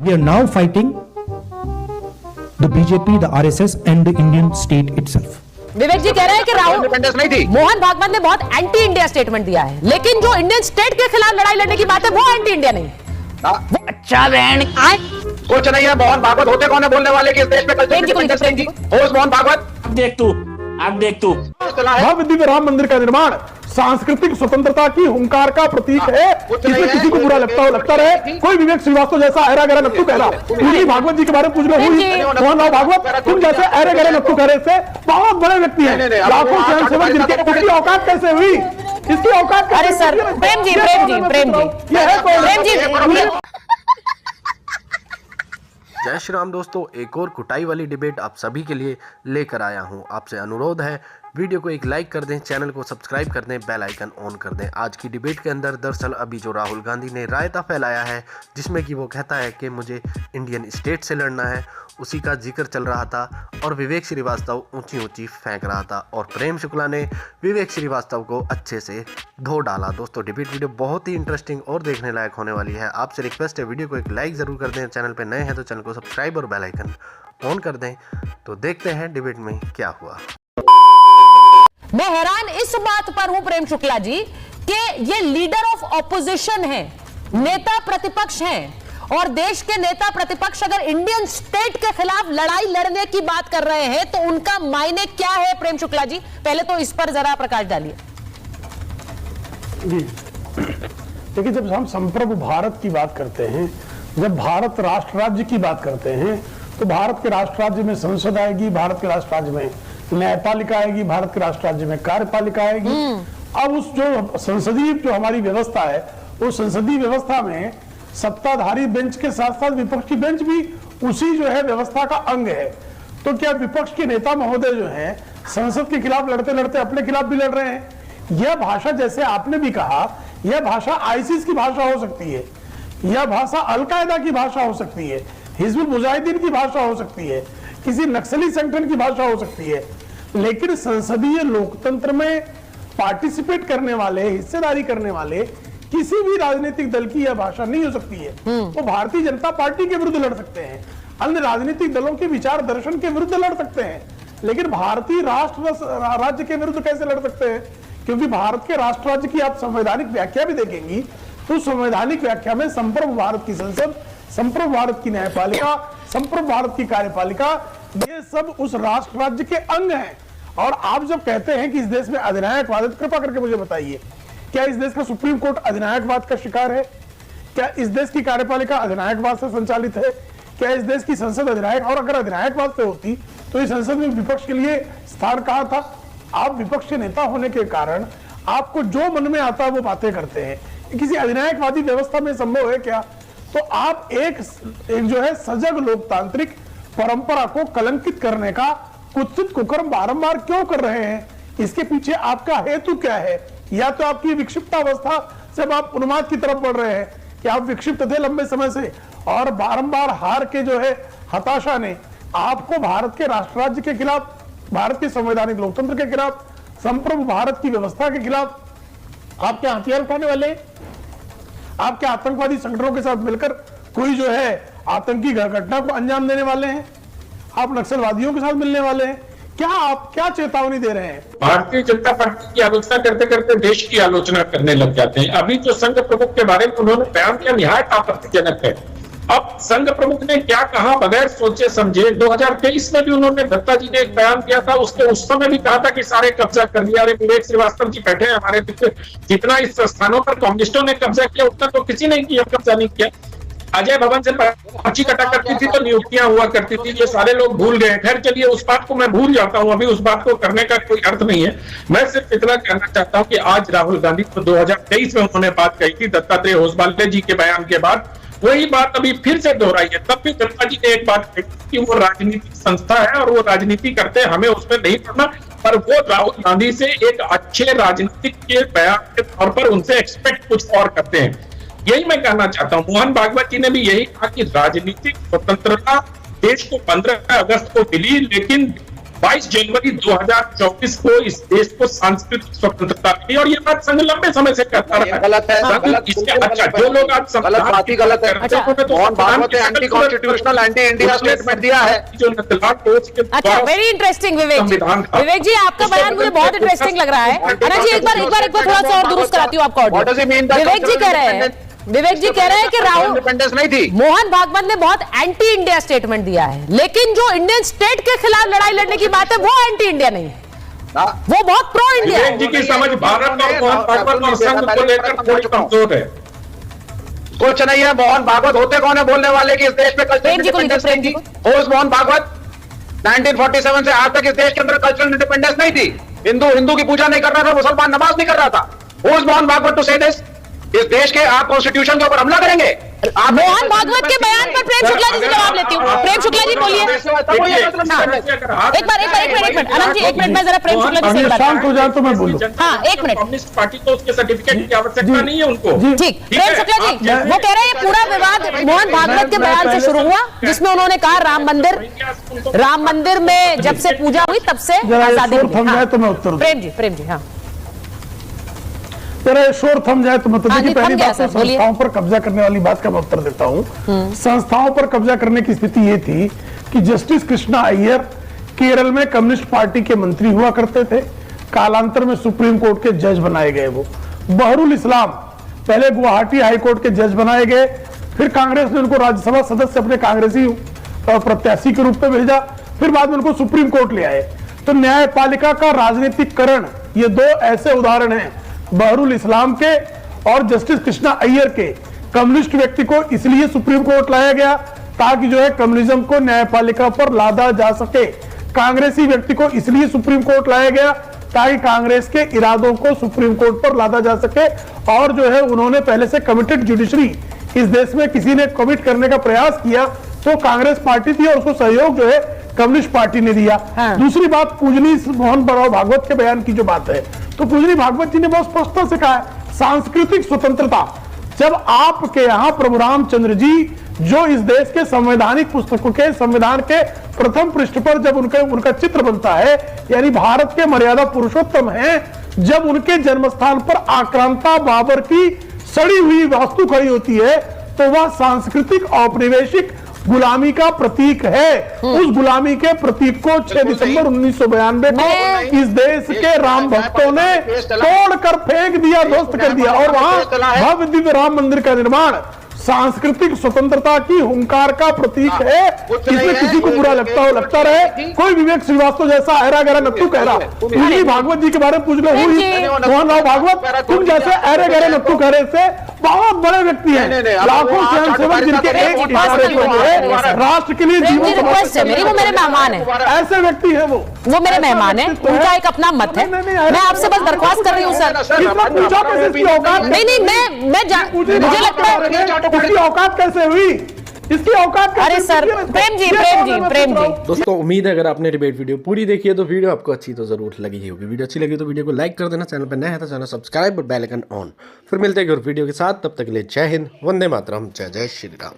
We are now fighting the BJP, the RSS and the Indian state itself. विवेक जी कह रहे हैं कि राहुल नहीं थी। मोहन भागवत ने बहुत एंटी इंडिया स्टेटमेंट दिया है, लेकिन जो इंडियन स्टेट के खिलाफ लड़ाई लड़ने की बात है वो एंटी इंडिया नहीं। अच्छा बहन कुछ नहीं है। मोहन भागवत होते कौन है बोलने वाले कि इस देश में मोहन भागवत? आप देख तू भव्य दिव्य राम मंदिर का निर्माण सांस्कृतिक स्वतंत्रता की हुंकार का प्रतीक है। इसमें किसी को बुरा लगता हो लगता रहे। कोई विवेक श्रीवास्तव जैसा अहरा गहरा नत्थु कह रहा है भागवत जी के बारे में पूछ लो। मोहन राव भागवत तुम जैसे अहरे गहरे नत्थु कह रहे थे, बहुत बड़े व्यक्ति हैं, लाखों स्वयंसेवक जिनके इसकी औकात कैसे हुई? इसकी औकात? अरे सर प्रेम जी जय श्री राम दोस्तों, एक और कुटाई वाली डिबेट आप सभी के लिए लेकर आया हूं। आपसे अनुरोध है वीडियो को एक लाइक कर दें, चैनल को सब्सक्राइब कर दें, बेल आइकन ऑन कर दें। आज की डिबेट के अंदर दरअसल अभी जो राहुल गांधी ने रायता फैलाया है जिसमें कि वो कहता है कि मुझे इंडियन स्टेट से लड़ना है, उसी का जिक्र चल रहा था और विवेक श्रीवास्तव ऊंची ऊंची फेंक रहा था और प्रेम शुक्ला ने विवेक श्रीवास्तव को अच्छे से धो डाला। दोस्तों डिबेट वीडियो बहुत ही इंटरेस्टिंग और देखने लायक होने वाली है। आपसे रिक्वेस्ट है वीडियो को एक लाइक ज़रूर कर दें, चैनल पर नए हैं तो चैनल को सब्सक्राइब और बेल आइकन ऑन कर दें। तो देखते हैं डिबेट में क्या हुआ। मैं हैरान इस बात पर हूं प्रेम शुक्ला जी कि ये लीडर ऑफ ऑपोजिशन है, नेता प्रतिपक्ष हैं और देश के नेता प्रतिपक्ष अगर इंडियन स्टेट के खिलाफ लड़ाई लड़ने की बात कर रहे हैं तो उनका मायने क्या है? प्रेम शुक्ला जी पहले तो इस पर जरा प्रकाश डालिए। जी देखिए, जब हम संप्रभु भारत की बात करते हैं, जब भारत राष्ट्र राज्य की बात करते हैं तो भारत के राष्ट्र राज्य में संसद आएगी, भारत के राष्ट्र राज्य में न्यायपालिका आएगी, भारत के राष्ट्र राज्य में कार्यपालिका आएगी। अब उस जो संसदीय जो हमारी व्यवस्था है, उस संसदीय व्यवस्था में सत्ताधारी बेंच के साथ साथ विपक्ष की बेंच भी उसी जो है व्यवस्था का अंग है। तो क्या विपक्ष के नेता महोदय जो हैं संसद के खिलाफ लड़ते लड़ते अपने खिलाफ भी लड़ रहे हैं? यह भाषा, जैसे आपने भी कहा, यह भाषा आईसिस की भाषा हो सकती है, यह भाषा अलकायदा की भाषा हो सकती है, हिजबुल मुजाहिदीन की भाषा हो सकती है, किसी नक्सली संगठन की भाषा हो सकती है, लेकिन संसदीय लोकतंत्र में पार्टिसिपेट करने वाले, हिस्सेदारी करने वाले किसी भी राजनीतिक दल की यह भाषा नहीं हो सकती है। वो भारतीय जनता पार्टी के विरुद्ध लड़ सकते हैं, अन्य राजनीतिक दलों के विचार दर्शन के विरुद्ध लड़ सकते हैं, लेकिन भारतीय राष्ट्र राज्य के विरुद्ध कैसे लड़ सकते हैं? क्योंकि भारत के राष्ट्र राज्य की आप संवैधानिक व्याख्या भी देखेंगी तो संवैधानिक व्याख्या में संप्रभु भारत की संसद, संप्रभु भारत की न्यायपालिका, संप्रभु भारत की कार्यपालिका, ये सब उस राष्ट्र राज्य के अंग हैं। और आप जब कहते हैं कि इस देश में अधिनायकवाद, कृपा करके मुझे बताइए, क्या इस देश का सुप्रीम कोर्ट अधिनायकवाद का शिकार है? क्या इस देश की कार्यपालिका अधिनायकवाद से संचालित है? क्या इस देश की संसद अधिनायक, और अगर अधिनायकवाद से होती तो इस संसद में विपक्ष के लिए स्थान कहां था? आप विपक्ष के नेता होने के कारण आपको जो मन में आता है वो बातें करते हैं। किसी अधिनायकवादी व्यवस्था में संभव है क्या? तो आप एक जो है सजग लोकतांत्रिक परंपरा को कलंकित करने का कुत्सित कुकर्म बारंबार क्यों कर रहे हैं? इसके पीछे आपका हेतु क्या है? या तो आपकी विक्षिप्तावस्था से आप उन्माद की तरफ बढ़ रहे हैं कि आप विक्षिप्त थे लंबे समय से और बारंबार हार के जो है हताशा ने आपको भारत के राष्ट्र राज्य के खिलाफ, भारत के संवैधानिक लोकतंत्र के खिलाफ, संप्रभु भारत की व्यवस्था के खिलाफ आप क्या हथियार उठाने वाले हैं? आप क्या आतंकवादी संगठनों के साथ मिलकर कोई जो है आतंकी घटना को अंजाम देने वाले हैं? आप नक्सलवादियों के साथ मिलने वाले हैं? क्या आप क्या चेतावनी दे रहे हैं? भारतीय जनता पार्टी की आलोचना करते करते देश की आलोचना करने लग जाते हैं। अभी जो संघ प्रमुख के बारे में उन्होंने बयान किया निहायत आपत्तिजनक है। अब संघ प्रमुख ने क्या कहा बगैर सोचे समझे, 2023 में भी उन्होंने, दत्ता जी ने एक बयान दिया था, उसके उस समय भी कहा था कि सारे कब्जा कर लिया। अरे विवेक श्रीवास्तव जी बैठे हैं हमारे, जितना इस स्थानों पर कम्युनिस्टों ने कब्जा किया उतना तो किसी ने किया, कब्जा नहीं किया। अजय भवन से पर्ची कटा करती थी तो नियुक्तियां हुआ करती थी, ये सारे लोग भूल गए। खैर चलिए, उस बात को मैं भूल जाता हूं, अभी उस बात को करने का कोई अर्थ नहीं है। मैं सिर्फ इतना कहना चाहता हूं कि आज राहुल गांधी को 2023 में उन्होंने बात कही थी दत्तात्रेय होसबाले जी के बयान के बाद, वही बात अभी फिर से दोहराई है। तब भी दत्ता जी ने एक बात कही कि वो राजनीतिक संस्था है और वो राजनीति करते हैं, हमें उसमें नहीं पड़ना, पर वो राहुल गांधी से एक अच्छे राजनीतिक के बयान के तौर पर उनसे एक्सपेक्ट कुछ और करते हैं। यही मैं कहना चाहता हूं। मोहन भागवत जी ने भी यही कहा कि राजनीतिक स्वतंत्रता देश को 15 अगस्त को मिली, लेकिन 22 जनवरी 2024 को इस देश को सांस्कृतिक स्वतंत्रता मिली और ये बात संघ लंबे समय से करता रहा है। गलत है, संघ गलत, इसके अच्छा जो लोग आज गलत बात ही गलत है। करते हैं, उन्हें तो मोहन संविधान भागवत की ने एंटी शक्ल कॉन्स्टिट्यूशनल एंटी इंडिया स्टेटमेंट दिया है। जो नतला टोच के अच्छा, द्वारा वेरी इंटरेस्टिंग विवेक जी। संविधान का- विवेक जी आपका बयान मुझे बहुत इंटरेस्टिंग लग रहा है। अरे जी एक बार थोड़ा सा और दुरुस्त कराती हूँ आपका What does he mean by audio. Vivek ji कह रहे हैं कि राहुल इंडिपेंडेंस नहीं थी। मोहन भागवत ने बहुत एंटी इंडिया स्टेटमेंट दिया है, लेकिन जो इंडियन स्टेट के खिलाफ लड़ाई लड़ने की बात है वो एंटी इंडिया नहीं है, वो बहुत प्रो इंडिया विवेक है। जी की समझ भारत और मोहन भागवत और संघ को लेकर थोड़ी कमजोर है। कुछ नहीं है। मोहन भागवत होते कौन है बोलने वाले कि इस देश में कल्चरल प्रेम जी को लीजिए, इंडिपेंडेंस नहीं प्रेम थी? होश मोहन भागवत 1947 से आज तक इस देश के अंदर कल्चरल इंडिपेंडेंस नहीं थी। हिंदू की पूजा नहीं कर रहा था, मुसलमान नमाज नहीं कर रहा था। होश मोहन भागवत टू से दिस? इस देश के आप कॉन्स्टिट्यूशन के ऊपर हमला करेंगे? मोहन भागवत के बयान पर प्रेम शुक्ला जी से जवाब लेती हूँ। प्रेम शुक्ला जी बोलिए। एक मिनट अनंत जी, एक मिनट मैं जरा प्रेम शुक्ला जी से बात शांत हो जाए तो मैं बोलूं। हाँ, एक मिनट। कम्युनिस्ट पार्टी को उसके सर्टिफिकेट की आवश्यकता नहीं है उनको। ठीक, प्रेम शुक्ला जी वो कह रहे हैं पूरा विवाद मोहन भागवत के बयान से शुरू हुआ, जिसमें उन्होंने कहा राम मंदिर में जब से पूजा हुई तब से जरा ये आजादी शोर मिली। थम हाँ। जाए तो मैं उत्तर दूं। प्रेम जी हाँ। तेरा शोर थम जाए तो मतलब हाँ देखिए जी, थम पहली गया बात तो सर, बोलिए। संस्थाओं पर कब्जा करने वाली बात का मैं उत्तर देता हूँ। संस्थाओं पर कब्जा करने की स्थिति ये थी कि जस्टिस कृष्णा अय्यर केरल में कम्युनिस्ट पार्टी के मंत्री हुआ करते थे, कालांतर में सुप्रीम कोर्ट के जज बनाए गए। वो बहरुल इस्लाम पहले गुवाहाटी हाई कोर्ट के जज बनाए गए, फिर कांग्रेस ने उनको राज्यसभा सदस्य अपने कांग्रेसी प्रत्याशी के रूप में भेजा, फिर बाद में उनको सुप्रीम कोर्ट ले आए। तो न्यायपालिका का राजनीतिकरण, ये दो ऐसे उदाहरण हैं बहरुल इस्लाम के और जस्टिस कृष्णा अय्यर के। कम्युनिस्ट व्यक्ति को इसलिए सुप्रीम कोर्ट लाया गया ताकि जो है कम्युनिज्म को न्यायपालिका पर लादा जा सके। कांग्रेसी व्यक्ति को इसलिए सुप्रीम कोर्ट लाया गया ताकि कांग्रेस के इरादों को सुप्रीम कोर्ट पर लादा जा सके। और जो है उन्होंने पहले से कमिटेड जुडिशरी, इस देश में किसी ने कमिट करने का प्रयास किया तो कांग्रेस पार्टी थी और उसको सहयोग जो है कम्युनिस्ट पार्टी ने दिया। हाँ। दूसरी बात, पूजनी मोहन भागवत के बयान की जो बात है, तो पूजनी भागवत जी ने बहुत स्पष्टता से कहा है सांस्कृतिक स्वतंत्रता। जब आपके यहाँ प्रभु रामचंद्र जी जो इस देश के संवैधानिक पुस्तकों के संविधान के प्रथम पृष्ठ पर जब उनका चित्र बनता है, यानी भारत के मर्यादा पुरुषोत्तम हैं, जब उनके जन्मस्थान पर आक्रांता बाबर की सड़ी हुई वास्तु खड़ी होती है तो वह सांस्कृतिक औपनिवेशिक गुलामी का प्रतीक है। उस गुलामी के प्रतीक को 6 दिसंबर 1992 को इस देश के राम भक्तों ने तोड़कर फेंक दिया, ध्वस्त कर दिया और वहां भव्य दिव्य राम मंदिर का निर्माण सांस्कृतिक स्वतंत्रता की हुंकार का प्रतीक है। इसमें किसी को बुरा लगता हो लगता रहे, कोई विवेक श्रीवास्तव जैसा अहरा गहरा नत्थु कह रहा, पूजनी भागवत जी के बारे में पूछ लो, मोहन राव भागवत तुम जैसे अहरे गहरे नत्थु कह रहे से बहुत बड़े व्यक्ति हैं, लाखों स्वयंसेवक जिनके एक इशारे पर जो है राष्ट्र के लिए जीवन रिक्वेस्ट है मेरी, वो मेरे मेहमान है, ऐसे व्यक्ति है वो मेरे मेहमान है, उनका एक अपना मत है। मैं आपसे बस दरख्वास्त कर रही हूँ सर। इतना पूछा कैसे इसकी औकात? नहीं मुझे लगता है इसकी औकात कैसे हुई? इसकी औकात कैसे? अरे सर प्रेम जी दोस्तों उम्मीद है अगर आपने डिबेट वीडियो पूरी देखी है तो वीडियो आपको अच्छी तो जरूर लगी ही होगी। वीडियो अच्छी लगी तो वीडियो को लाइक कर देना, चैनल पर नया है तो चैनल सब्सक्राइब और बेल आइकन ऑन। फिर मिलते हैं एक और वीडियो के साथ, तब तक के लिए जय हिंद, वंदे मातरम, जय जय श्री राम।